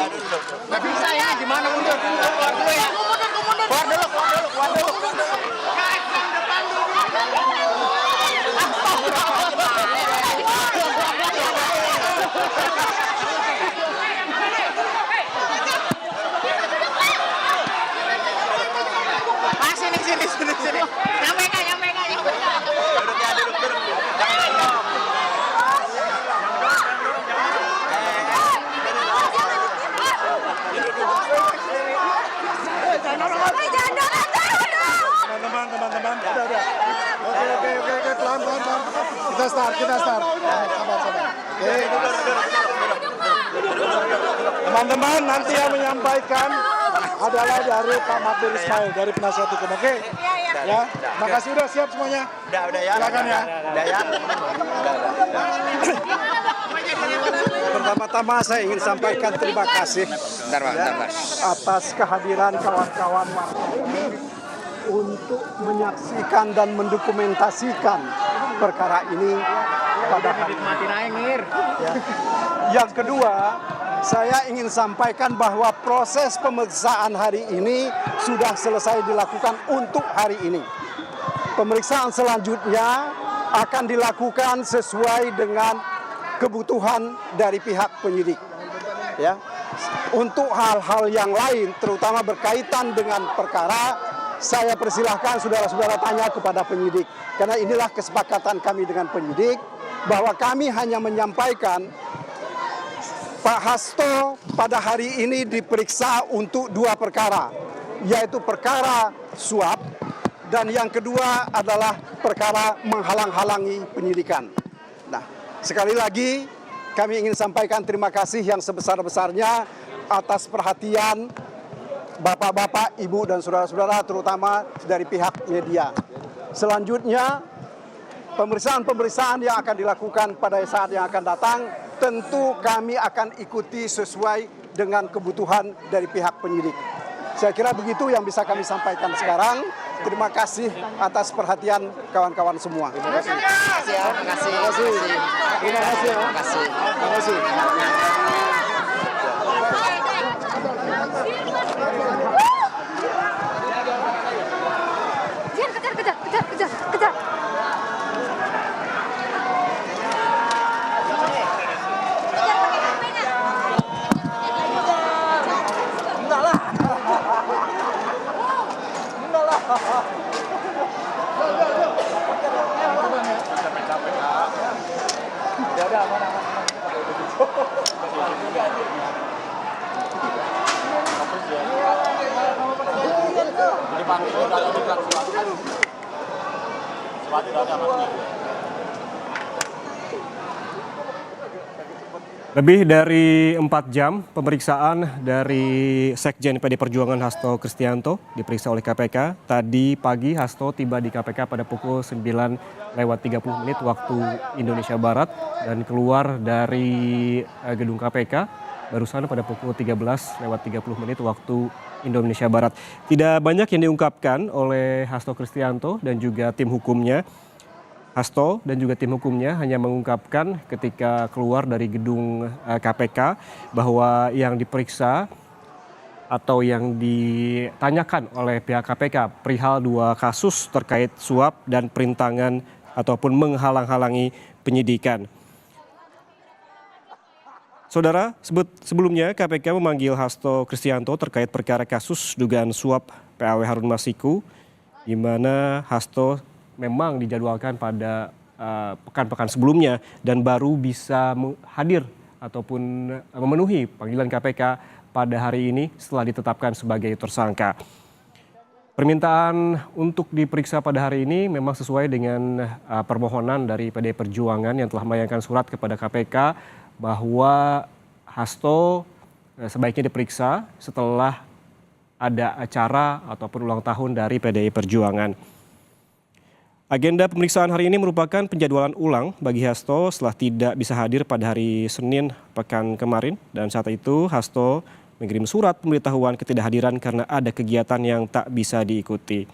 Nggak bisa ya, gimana mundur? Keluar dulu ya. Keluar dulu. Sini. Nyampe kak. Duduk ya, duduk. Teman-teman, udah. Oke, pelan. Kita start. Sabar. Oke. Teman-teman, nanti yang menyampaikan adalah dari Pak Magdir Ismail dari penasihat hukum. Oke? Ya. Makasih udah siap semuanya. Udah ya. Silakan ya. Udah ya. Pertama-tama saya ingin sampaikan terima kasih Bentar. atas kehadiran kawan-kawan wartawan untuk menyaksikan dan mendokumentasikan perkara ini pada hari ini. Ya. Yang kedua, saya ingin sampaikan bahwa proses pemeriksaan hari ini sudah selesai dilakukan untuk hari ini. Pemeriksaan selanjutnya akan dilakukan sesuai dengan kebutuhan dari pihak penyidik. Ya. Untuk hal-hal yang lain, terutama berkaitan dengan perkara, saya persilahkan saudara-saudara tanya kepada penyidik. Karena inilah kesepakatan kami dengan penyidik, bahwa kami hanya menyampaikan Pak Hasto pada hari ini diperiksa untuk 2 perkara, yaitu perkara suap dan yang kedua adalah perkara menghalang-halangi penyidikan. Nah, sekali lagi kami ingin sampaikan terima kasih yang sebesar-besarnya atas perhatian Bapak-bapak, Ibu dan saudara-saudara terutama dari pihak media. Selanjutnya, pemeriksaan-pemeriksaan yang akan dilakukan pada saat yang akan datang tentu kami akan ikuti sesuai dengan kebutuhan dari pihak penyidik. Saya kira begitu yang bisa kami sampaikan sekarang. Terima kasih atas perhatian kawan-kawan semua. Terima kasih. Kejar. Lebih dari 4 jam pemeriksaan dari Sekjen PD Perjuangan Hasto Kristianto diperiksa oleh KPK. Tadi pagi Hasto tiba di KPK pada pukul 9:30 waktu Indonesia Barat dan keluar dari gedung KPK barusan pada pukul 13:30 waktu Indonesia Barat. Tidak banyak yang diungkapkan oleh Hasto Kristianto dan juga tim hukumnya. Hasto dan juga tim hukumnya hanya mengungkapkan ketika keluar dari gedung KPK bahwa yang diperiksa atau yang ditanyakan oleh pihak KPK perihal 2 kasus terkait suap dan perintangan ataupun menghalang-halangi penyidikan. Saudara, sebelumnya KPK memanggil Hasto Kristianto terkait perkara kasus dugaan suap PAW Harun Masiku, di mana Hasto memang dijadwalkan pada pekan-pekan sebelumnya dan baru bisa hadir ataupun memenuhi panggilan KPK pada hari ini setelah ditetapkan sebagai tersangka. Permintaan untuk diperiksa pada hari ini memang sesuai dengan permohonan dari PD Perjuangan yang telah melayangkan surat kepada KPK bahwa Hasto sebaiknya diperiksa setelah ada acara ataupun ulang tahun dari PDI Perjuangan. Agenda pemeriksaan hari ini merupakan penjadwalan ulang bagi Hasto setelah tidak bisa hadir pada hari Senin pekan kemarin. Dan saat itu Hasto mengirim surat pemberitahuan ketidakhadiran karena ada kegiatan yang tak bisa diikuti.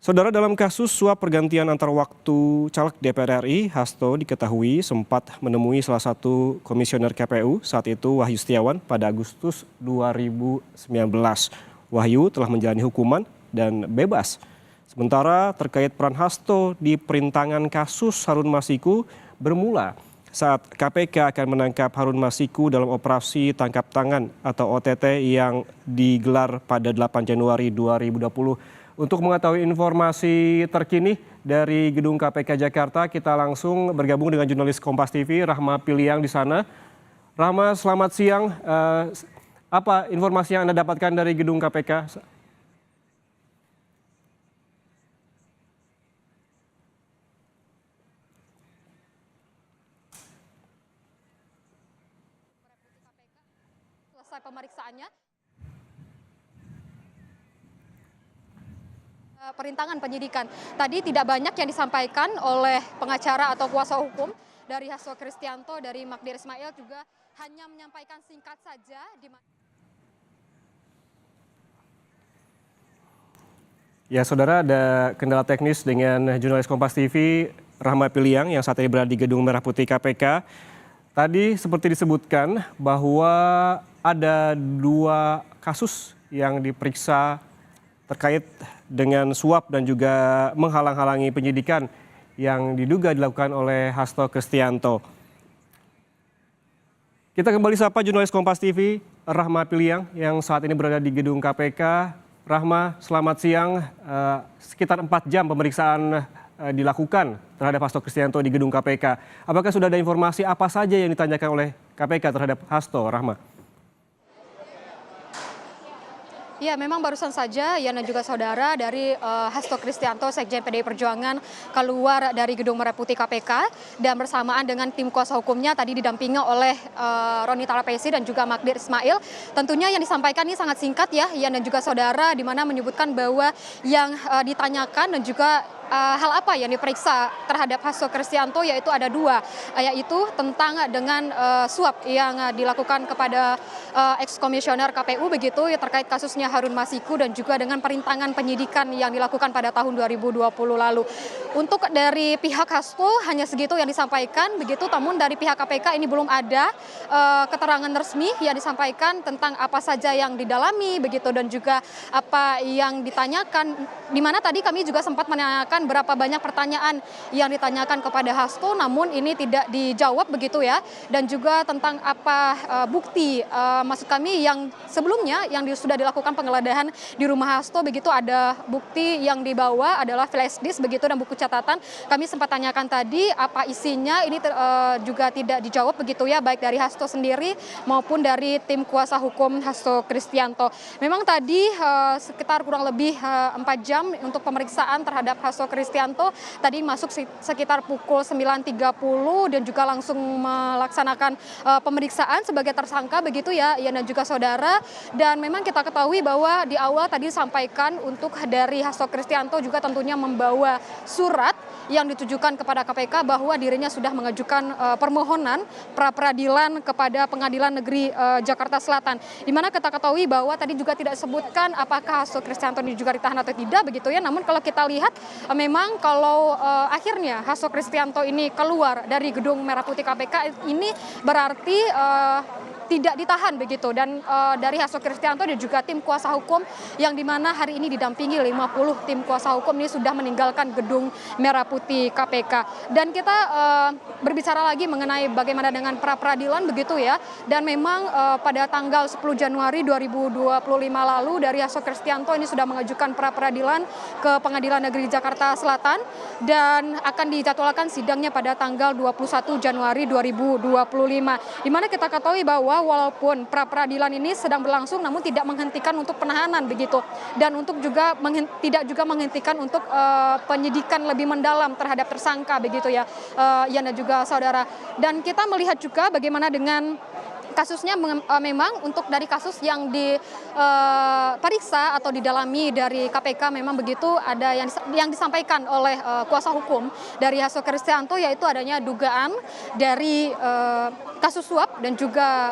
Saudara, dalam kasus suap pergantian antar waktu caleg DPR RI, Hasto diketahui sempat menemui salah satu komisioner KPU saat itu Wahyu Setiawan pada Agustus 2019. Wahyu telah menjalani hukuman dan bebas. Sementara terkait peran Hasto di perintangan kasus Harun Masiku bermula saat KPK akan menangkap Harun Masiku dalam operasi tangkap tangan atau OTT yang digelar pada 8 Januari 2020. Untuk mengetahui informasi terkini dari Gedung KPK Jakarta, kita langsung bergabung dengan jurnalis Kompas TV, Rahma Piliang di sana. Rahma, selamat siang. Apa informasi yang Anda dapatkan dari Gedung KPK? Selesai pemeriksaannya. Perintangan penyidikan. Tadi tidak banyak yang disampaikan oleh pengacara atau kuasa hukum dari Hasto Kristianto, dari Magdir Ismail juga hanya menyampaikan singkat saja di Ya, saudara, ada kendala teknis dengan jurnalis Kompas TV, Rahma Piliang, yang saat ini berada di Gedung Merah Putih KPK. Tadi seperti disebutkan bahwa ada 2 kasus yang diperiksa terkait dengan suap dan juga menghalang-halangi penyidikan yang diduga dilakukan oleh Hasto Kristianto. Kita kembali sapa jurnalis Kompas TV, Rahma Piliang, yang saat ini berada di Gedung KPK. Rahma, selamat siang. Sekitar 4 jam pemeriksaan dilakukan terhadap Hasto Kristianto di Gedung KPK. Apakah sudah ada informasi apa saja yang ditanyakan oleh KPK terhadap Hasto, Rahma? Ya, memang barusan saja Yan dan juga saudara dari Hasto Kristianto, Sekjen PDI Perjuangan, keluar dari Gedung Merah Putih KPK dan bersamaan dengan tim kuasa hukumnya tadi didampingi oleh Roni Talapesi dan juga Magdir Ismail. Tentunya yang disampaikan ini sangat singkat ya, Yan dan juga saudara, di mana menyebutkan bahwa yang ditanyakan dan juga hal apa yang diperiksa terhadap Hasto Kristianto yaitu ada 2, yaitu tentang dengan suap yang dilakukan kepada ex-komisioner KPU begitu ya, terkait kasusnya Harun Masiku dan juga dengan perintangan penyidikan yang dilakukan pada tahun 2020 lalu. Untuk dari pihak Hasto hanya segitu yang disampaikan begitu, namun dari pihak KPK ini belum ada keterangan resmi yang disampaikan tentang apa saja yang didalami begitu dan juga apa yang ditanyakan, di mana tadi kami juga sempat menanyakan berapa banyak pertanyaan yang ditanyakan kepada Hasto, namun ini tidak dijawab begitu ya, dan juga tentang apa bukti, maksud kami yang sebelumnya yang sudah dilakukan penggeledahan di rumah Hasto begitu, ada bukti yang dibawa adalah flash disk begitu dan buku catatan. Kami sempat tanyakan tadi apa isinya, ini juga tidak dijawab begitu ya, baik dari Hasto sendiri maupun dari tim kuasa hukum Hasto Kristianto. Memang tadi sekitar kurang lebih 4 jam untuk pemeriksaan terhadap Hasto Kristianto, tadi masuk sekitar pukul 9.30 dan juga langsung melaksanakan pemeriksaan sebagai tersangka begitu ya, Ian dan juga saudara. Dan memang kita ketahui bahwa di awal tadi disampaikan untuk dari Hasto Kristianto juga tentunya membawa surat yang ditujukan kepada KPK bahwa dirinya sudah mengajukan permohonan pra-peradilan kepada Pengadilan Negeri Jakarta Selatan. Di mana kita ketahui bahwa tadi juga tidak disebutkan apakah Hasto Kristianto ini juga ditahan atau tidak begitu ya. Namun kalau kita lihat memang kalau akhirnya Hasto Kristianto ini keluar dari Gedung Merah Putih KPK ini berarti tidak ditahan begitu, dan dari Hasto Kristianto dan juga tim kuasa hukum yang dimana hari ini didampingi 50 tim kuasa hukum ini sudah meninggalkan Gedung Merah Putih KPK. Dan kita berbicara lagi mengenai bagaimana dengan pra-peradilan begitu ya, dan memang pada tanggal 10 Januari 2025 lalu dari Hasto Kristianto ini sudah mengajukan pra-peradilan ke Pengadilan Negeri Jakarta Selatan dan akan dijadwalkan sidangnya pada tanggal 21 Januari 2025. Di mana kita ketahui bahwa walaupun pra-peradilan ini sedang berlangsung namun tidak menghentikan untuk penahanan begitu, dan untuk juga tidak juga menghentikan untuk penyidikan lebih mendalam terhadap tersangka begitu ya, Ian dan juga saudara. Dan kita melihat juga bagaimana dengan kasusnya memang untuk dari kasus yang diperiksa atau didalami dari KPK memang begitu ada yang disampaikan oleh kuasa hukum dari Hasto Kristianto, yaitu adanya dugaan dari kasus suap dan juga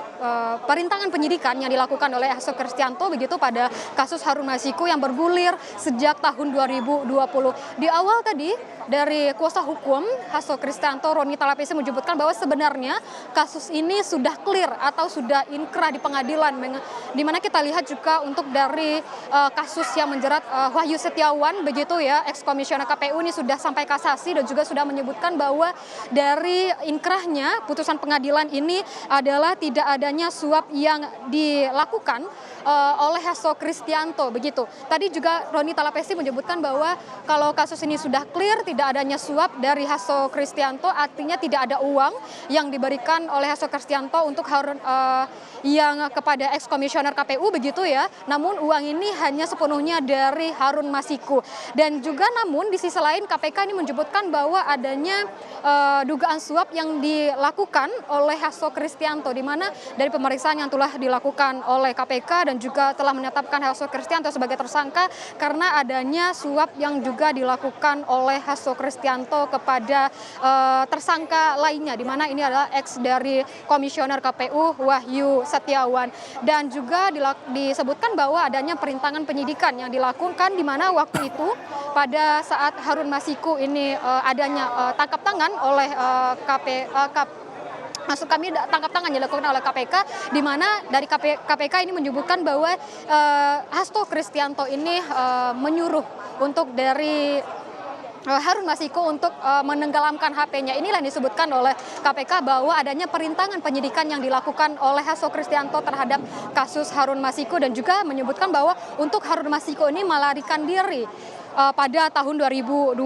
perintangan penyidikan yang dilakukan oleh Hasto Kristianto begitu pada kasus Harun Masiku yang bergulir sejak tahun 2020. Di awal tadi dari kuasa hukum Hasto Kristianto, Roni Talapesi, menyebutkan bahwa sebenarnya kasus ini sudah clear atau sudah inkrah di pengadilan, di mana kita lihat juga untuk dari kasus yang menjerat Wahyu Setiawan begitu ya, ex komisioner KPU ini sudah sampai kasasi dan juga sudah menyebutkan bahwa dari inkrahnya putusan pengadilan ini adalah tidak adanya suap yang dilakukan oleh Hasto Kristianto begitu. Tadi juga Roni Talapesi menyebutkan bahwa kalau kasus ini sudah clear, tidak adanya suap dari Hasto Kristianto, artinya tidak ada uang yang diberikan oleh Hasto Kristianto untuk yang kepada ex komisioner KPU begitu ya. Namun uang ini hanya sepenuhnya dari Harun Masiku. Dan juga namun di sisi lain KPK ini menyebutkan bahwa adanya dugaan suap yang dilakukan oleh Hasto Kristianto, di mana dari pemeriksaan yang telah dilakukan oleh KPK dan juga telah menetapkan Hasto Kristianto sebagai tersangka karena adanya suap yang juga dilakukan oleh Hasto Kristianto kepada tersangka lainnya, di mana ini adalah ex dari komisioner KPU Wahyu Setiawan. Dan juga disebutkan bahwa adanya perintangan penyidikan yang dilakukan, di mana waktu itu pada saat Harun Masiku ini adanya tangkap tangan oleh maksud kami tangkap tangan yang dilakukan oleh KPK, di mana dari KPK ini menyebutkan bahwa Hasto Kristianto ini menyuruh untuk dari Harun Masiku untuk menenggelamkan HP-nya. Inilah yang disebutkan oleh KPK bahwa adanya perintangan penyidikan yang dilakukan oleh Hasto Kristianto terhadap kasus Harun Masiku, dan juga menyebutkan bahwa untuk Harun Masiku ini melarikan diri pada tahun 2020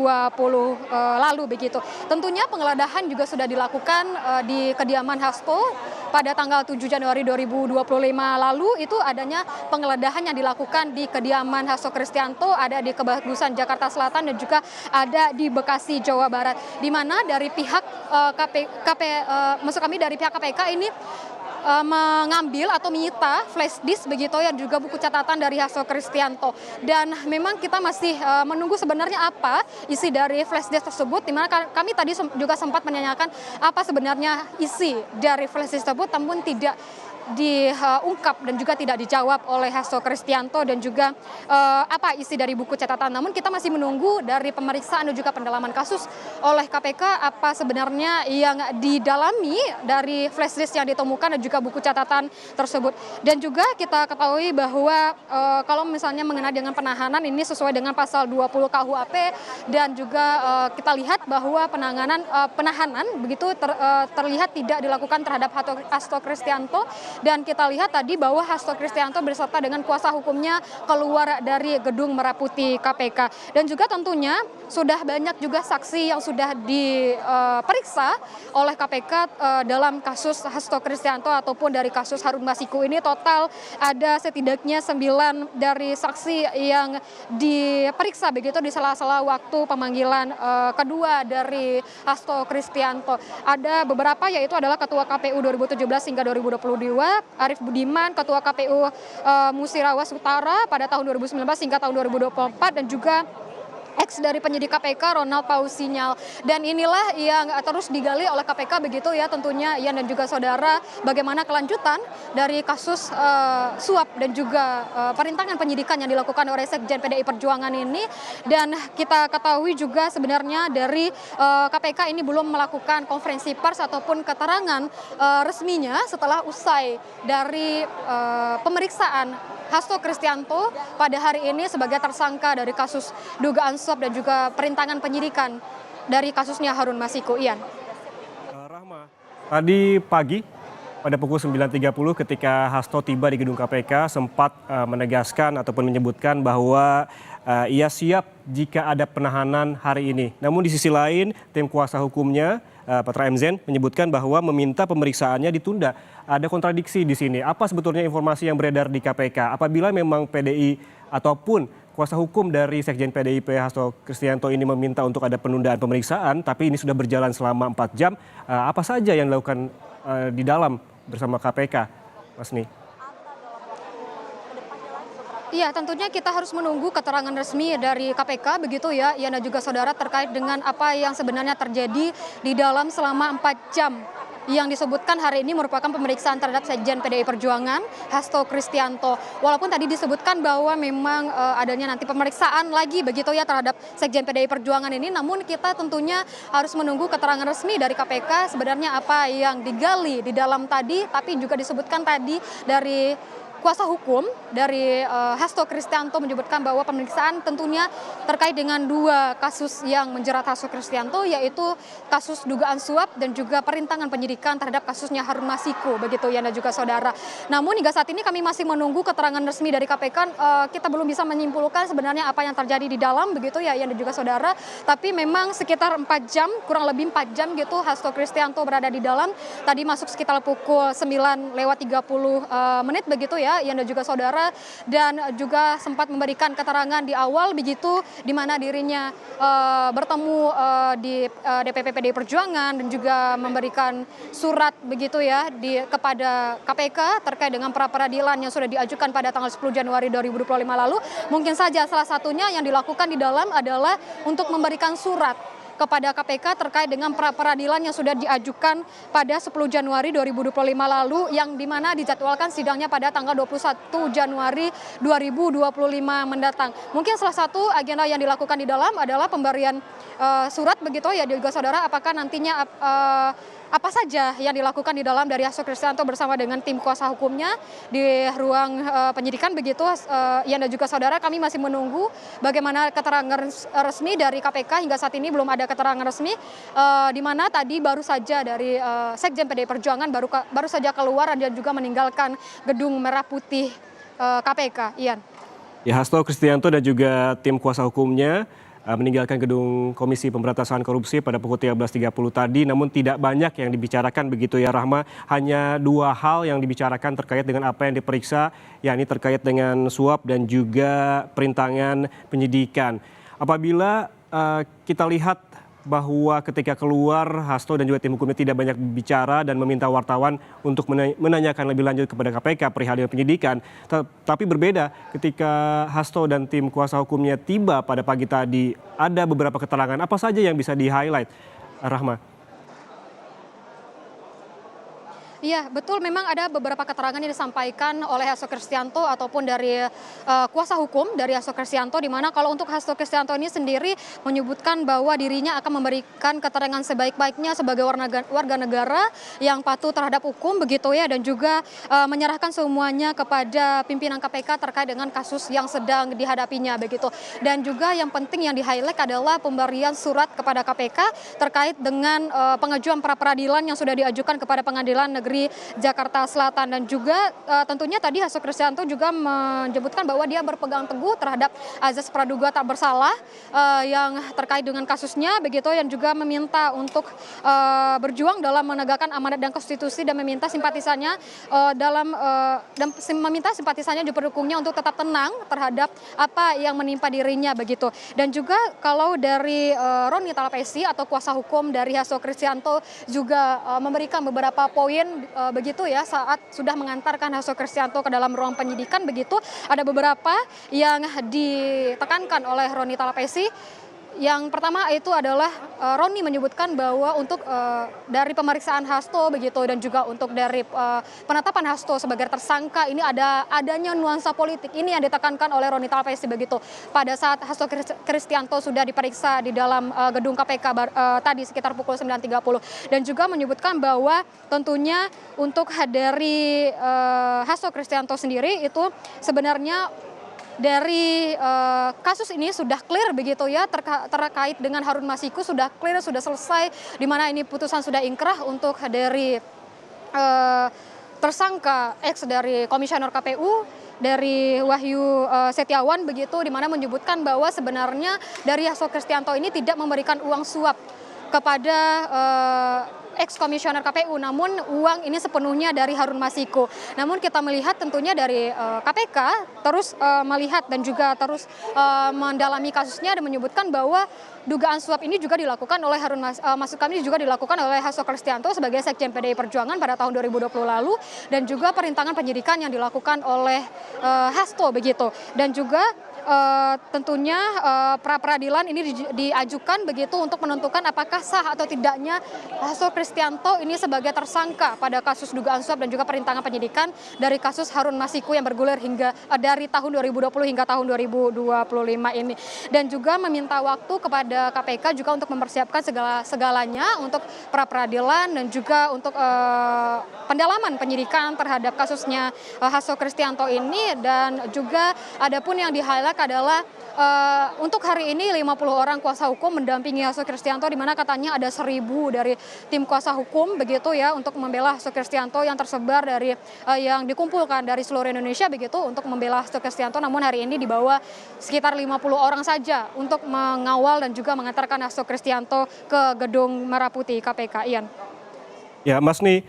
lalu begitu. Tentunya penggeledahan juga sudah dilakukan di kediaman Hasto pada tanggal 7 Januari 2025 lalu. Itu adanya penggeledahan yang dilakukan di kediaman Hasto Kristianto, ada di Kebagusan Jakarta Selatan dan juga ada di Bekasi Jawa Barat, di mana dari pihak dari pihak KPK ini mengambil atau menyita flash disk begitu ya, juga buku catatan dari Hasto Kristianto. Dan memang kita masih menunggu sebenarnya apa isi dari flash disk tersebut, di mana kami tadi juga sempat menanyakan apa sebenarnya isi dari flash disk tersebut, namun tidak diungkap dan juga tidak dijawab oleh Hasto Kristianto dan juga apa isi dari buku catatan. Namun kita masih menunggu dari pemeriksaan dan juga pendalaman kasus oleh KPK apa sebenarnya yang didalami dari flash disk yang ditemukan dan juga buku catatan tersebut. Dan juga kita ketahui bahwa kalau misalnya mengenai dengan penahanan ini sesuai dengan pasal 20 KUHP, dan juga kita lihat bahwa penahanan begitu terlihat tidak dilakukan terhadap Hasto Kristianto. Dan kita lihat tadi bahwa Hasto Kristianto beserta dengan kuasa hukumnya keluar dari gedung Merah Putih KPK. Dan juga tentunya sudah banyak juga saksi yang sudah diperiksa oleh KPK dalam kasus Hasto Kristianto ataupun dari kasus Harun Masiku ini. Total ada setidaknya 9 dari saksi yang diperiksa begitu di sela-sela waktu pemanggilan kedua dari Hasto Kristianto. Ada beberapa, yaitu adalah Ketua KPU 2017 hingga 2022, Arief Budiman, Ketua KPU Musirawas Utara pada tahun 2019 hingga tahun 2024, dan juga ex dari penyidik KPK Ronald Pausinyal. Dan inilah yang terus digali oleh KPK begitu ya, tentunya Ian dan juga saudara, bagaimana kelanjutan dari kasus suap dan juga perintangan penyidikan yang dilakukan oleh Sekjen PDI Perjuangan ini. Dan kita ketahui juga sebenarnya dari KPK ini belum melakukan konferensi pers ataupun keterangan resminya setelah usai dari pemeriksaan Hasto Kristianto pada hari ini sebagai tersangka dari kasus dugaan suap dan juga perintangan penyidikan dari kasusnya Harun Masiku. Ian. Rahma, tadi pagi pada pukul 9.30 ketika Hasto tiba di gedung KPK sempat menegaskan ataupun menyebutkan bahwa ia siap jika ada penahanan hari ini. Namun di sisi lain tim kuasa hukumnya Patra MZen menyebutkan bahwa meminta pemeriksaannya ditunda. Ada kontradiksi di sini. Apa sebetulnya informasi yang beredar di KPK? Apabila memang PDI ataupun kuasa hukum dari Sekjen PDIP Hasto Kristianto ini meminta untuk ada penundaan pemeriksaan, tapi ini sudah berjalan selama 4 jam, apa saja yang dilakukan di dalam bersama KPK, Mas Ni? Iya, tentunya kita harus menunggu keterangan resmi dari KPK begitu ya, Ian dan juga saudara, terkait dengan apa yang sebenarnya terjadi di dalam selama 4 jam. Yang disebutkan hari ini merupakan pemeriksaan terhadap Sekjen PDI Perjuangan, Hasto Kristianto. Walaupun tadi disebutkan bahwa memang adanya nanti pemeriksaan lagi begitu ya terhadap Sekjen PDI Perjuangan ini, namun kita tentunya harus menunggu keterangan resmi dari KPK sebenarnya apa yang digali di dalam tadi, tapi juga disebutkan tadi dari kuasa hukum dari Hasto Kristianto menyebutkan bahwa pemeriksaan tentunya terkait dengan 2 kasus yang menjerat Hasto Kristianto, yaitu kasus dugaan suap dan juga perintangan penyidikan terhadap kasusnya Harun Masiku begitu ya dan juga saudara. Namun hingga saat ini kami masih menunggu keterangan resmi dari KPK. Kita belum bisa menyimpulkan sebenarnya apa yang terjadi di dalam begitu ya dan juga saudara. Tapi memang sekitar 4 jam, kurang lebih 4 jam gitu Hasto Kristianto berada di dalam. Tadi masuk sekitar pukul 9:30 begitu ya Ian dan juga saudara, dan juga sempat memberikan keterangan di awal begitu di mana dirinya bertemu di DPP PDI Perjuangan dan juga memberikan surat begitu ya kepada KPK terkait dengan pra peradilan yang sudah diajukan pada tanggal 10 Januari 2025 lalu. Mungkin saja salah satunya yang dilakukan di dalam adalah untuk memberikan surat kepada KPK terkait dengan pra peradilan yang sudah diajukan pada 10 Januari 2025 lalu, yang dimana dijadwalkan sidangnya pada tanggal 21 Januari 2025 mendatang. Mungkin salah satu agenda yang dilakukan di dalam adalah pemberian surat begitu ya juga saudara, apakah nantinya apa saja yang dilakukan di dalam dari Hasto Kristianto bersama dengan tim kuasa hukumnya di ruang penyidikan begitu. Ian dan juga saudara, kami masih menunggu bagaimana keterangan resmi dari KPK. Hingga saat ini belum ada keterangan resmi, di mana tadi baru saja dari Sekjen PDI Perjuangan baru saja keluar dan juga meninggalkan gedung Merah Putih KPK. Ian. Ya, Hasto Kristianto dan juga tim kuasa hukumnya meninggalkan gedung Komisi Pemberantasan Korupsi pada pukul 13.30 tadi, namun tidak banyak yang dibicarakan begitu ya Rahma. Hanya 2 hal yang dibicarakan terkait dengan apa yang diperiksa, yakni terkait dengan suap dan juga perintangan penyidikan. Apabila kita lihat bahwa ketika keluar Hasto dan juga tim hukumnya tidak banyak bicara dan meminta wartawan untuk menanyakan lebih lanjut kepada KPK perihal penyidikan. Tapi berbeda ketika Hasto dan tim kuasa hukumnya tiba pada pagi tadi, ada beberapa keterangan. Apa saja yang bisa di-highlight, Rahma? Iya, betul, memang ada beberapa keterangan yang disampaikan oleh Hasto Kristianto ataupun dari kuasa hukum dari Hasto Kristianto, di mana kalau untuk Hasto Kristianto ini sendiri menyebutkan bahwa dirinya akan memberikan keterangan sebaik-baiknya sebagai warga negara yang patuh terhadap hukum begitu ya, dan juga menyerahkan semuanya kepada pimpinan KPK terkait dengan kasus yang sedang dihadapinya begitu. Dan juga yang penting yang di-highlight adalah pemberian surat kepada KPK terkait dengan pengajuan pra peradilan yang sudah diajukan kepada Pengadilan Negeri Jakarta Selatan. Dan juga tentunya tadi Hasto Kristianto juga menyebutkan bahwa dia berpegang teguh terhadap azas praduga tak bersalah yang terkait dengan kasusnya begitu, yang juga meminta untuk berjuang dalam menegakkan amanat dan konstitusi dan meminta simpatisannya meminta simpatisannya juga pendukungnya untuk tetap tenang terhadap apa yang menimpa dirinya begitu. Dan juga kalau dari Roni Talapesi atau kuasa hukum dari Hasto Kristianto juga memberikan beberapa poin begitu ya saat sudah mengantarkan Hasto Kristianto ke dalam ruang penyidikan begitu. Ada beberapa yang ditekankan oleh Roni Talapesi. Yang pertama itu adalah Roni menyebutkan bahwa untuk dari pemeriksaan Hasto begitu dan juga untuk dari penetapan Hasto sebagai tersangka ini adanya nuansa politik. Ini yang ditekankan oleh Roni Talapesi begitu pada saat Hasto Kristianto sudah diperiksa di dalam gedung KPK tadi sekitar pukul 9.30, dan juga menyebutkan bahwa tentunya untuk dari Hasto Kristianto sendiri itu sebenarnya dari kasus ini sudah clear begitu ya, terkait dengan Harun Masiku sudah clear, sudah selesai, di mana ini putusan sudah ingkrah untuk dari tersangka ex dari komisioner KPU dari Wahyu Setiawan begitu, di mana menyebutkan bahwa sebenarnya dari Hasto Kristianto ini tidak memberikan uang suap kepada ex-komisioner KPU, namun uang ini sepenuhnya dari Harun Masiku. Namun kita melihat tentunya dari KPK terus melihat dan juga terus mendalami kasusnya dan menyebutkan bahwa dugaan suap ini juga dilakukan oleh maksud kami juga dilakukan oleh Hasto Kristianto sebagai Sekjen PDI Perjuangan pada tahun 2020 lalu, dan juga perintangan penyidikan yang dilakukan oleh Hasto begitu. Dan juga tentunya pra peradilan ini diajukan begitu untuk menentukan apakah sah atau tidaknya Hasto Kristianto ini sebagai tersangka pada kasus dugaan suap dan juga perintangan penyidikan dari kasus Harun Masiku yang bergulir hingga dari tahun 2020 hingga tahun 2025 ini, dan juga meminta waktu kepada KPK juga untuk mempersiapkan segalanya untuk pra peradilan dan juga untuk pendalaman penyidikan terhadap kasusnya Hasto Kristianto ini. Dan juga adapun yang di-highlight adalah untuk hari ini 50 orang kuasa hukum mendampingi Hasto Kristianto, di mana katanya ada 1.000 dari tim kuasa hukum begitu ya untuk membela Hasto Kristianto yang tersebar dari yang dikumpulkan dari seluruh Indonesia begitu untuk membela Hasto Kristianto. Namun hari ini dibawa sekitar 50 orang saja untuk mengawal dan juga mengantarkan Hasto Kristianto ke Gedung Merah Putih KPK. Ian. Ya, Mas Ni,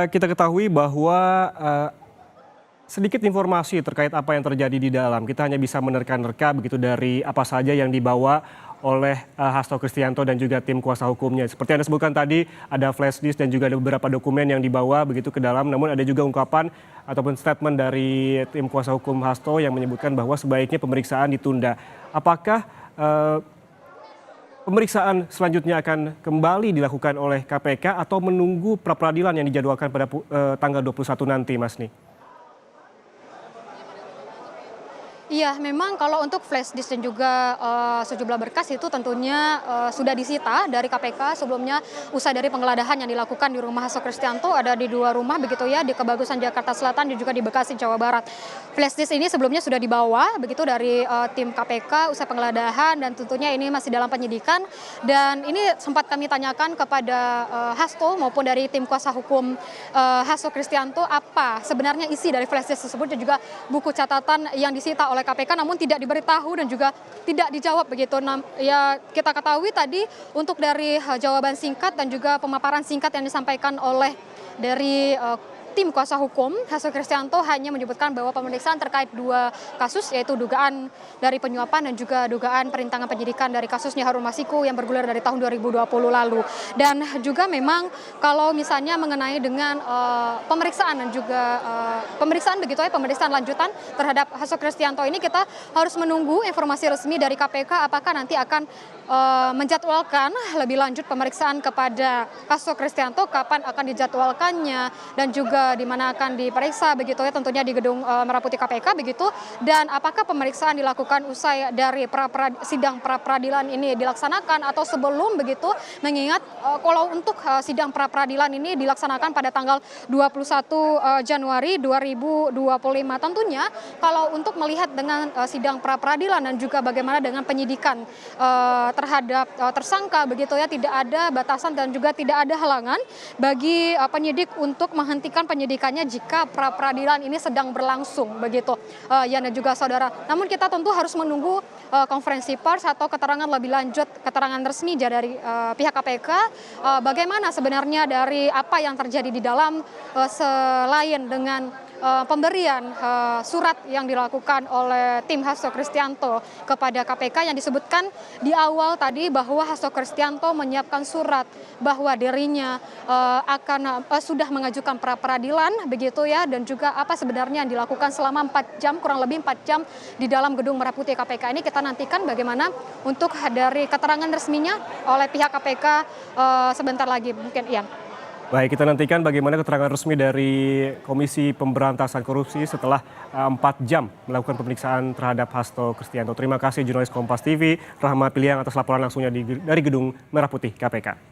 kita ketahui bahwa sedikit informasi terkait apa yang terjadi di dalam. Kita hanya bisa menerka-nerka begitu dari apa saja yang dibawa oleh Hasto Kristianto dan juga tim kuasa hukumnya. Seperti Anda sebutkan tadi, ada flash disk dan juga ada beberapa dokumen yang dibawa begitu ke dalam. Namun ada juga ungkapan ataupun statement dari tim kuasa hukum Hasto yang menyebutkan bahwa sebaiknya pemeriksaan ditunda. Apakah pemeriksaan selanjutnya akan kembali dilakukan oleh KPK atau menunggu pra peradilan yang dijadwalkan pada tanggal 21 nanti, Mas Ni? Iya, memang kalau untuk flash disk dan juga sejumlah berkas itu tentunya sudah disita dari KPK sebelumnya usai dari penggeledahan yang dilakukan di rumah Hasto Kristianto. Ada di 2 rumah begitu ya, di Kebagusan Jakarta Selatan dan juga di Bekasi Jawa Barat. Flash disk ini sebelumnya sudah dibawa begitu dari tim KPK usai penggeledahan, dan tentunya ini masih dalam penyidikan. Dan ini sempat kami tanyakan kepada Hasto maupun dari tim kuasa hukum Hasto Kristianto apa sebenarnya isi dari flash disk tersebut dan juga buku catatan yang disita oleh KPK, namun tidak diberitahu dan juga tidak dijawab begitu. Ya, kita ketahui tadi untuk dari jawaban singkat dan juga pemaparan singkat yang disampaikan oleh dari tim kuasa hukum Hasto Kristianto hanya menyebutkan bahwa pemeriksaan terkait 2 kasus, yaitu dugaan dari penyuapan dan juga dugaan perintangan penyidikan dari kasusnya Harun Masiku yang bergulir dari tahun 2020 lalu. Dan juga memang kalau misalnya mengenai dengan pemeriksaan dan juga pemeriksaan begitu ya, pemeriksaan lanjutan terhadap Hasto Kristianto ini, kita harus menunggu informasi resmi dari KPK apakah nanti akan menjadwalkan lebih lanjut pemeriksaan kepada Hasto Kristianto, kapan akan dijadwalkannya dan juga di mana akan diperiksa begitu ya, tentunya di Gedung Merah Putih KPK begitu. Dan apakah pemeriksaan dilakukan usai dari sidang pra peradilan ini dilaksanakan atau sebelum begitu, mengingat kalau untuk sidang pra peradilan ini dilaksanakan pada tanggal 21 Januari 2025. Tentunya kalau untuk melihat dengan sidang pra peradilan dan juga bagaimana dengan penyidikan terhadap tersangka begitu ya, tidak ada batasan dan juga tidak ada halangan bagi penyidik untuk menghentikan penyidikannya jika pra peradilan ini sedang berlangsung begitu, Yan dan juga saudara. Namun kita tentu harus menunggu konferensi pers atau keterangan lebih lanjut, keterangan resmi dari pihak KPK bagaimana sebenarnya dari apa yang terjadi di dalam, selain dengan pemberian surat yang dilakukan oleh tim Hasto Kristianto kepada KPK yang disebutkan di awal tadi bahwa Hasto Kristianto menyiapkan surat bahwa dirinya akan sudah mengajukan pra peradilan begitu ya, dan juga apa sebenarnya yang dilakukan selama 4 jam, kurang lebih 4 jam di dalam Gedung Merah Putih KPK ini. Kita nantikan bagaimana untuk dari keterangan resminya oleh pihak KPK sebentar lagi mungkin, Ian. Baik, kita nantikan bagaimana keterangan resmi dari Komisi Pemberantasan Korupsi setelah 4 jam melakukan pemeriksaan terhadap Hasto Kristianto. Terima kasih jurnalis Kompas TV, Rahma Piliang atas laporan langsungnya dari Gedung Merah Putih KPK.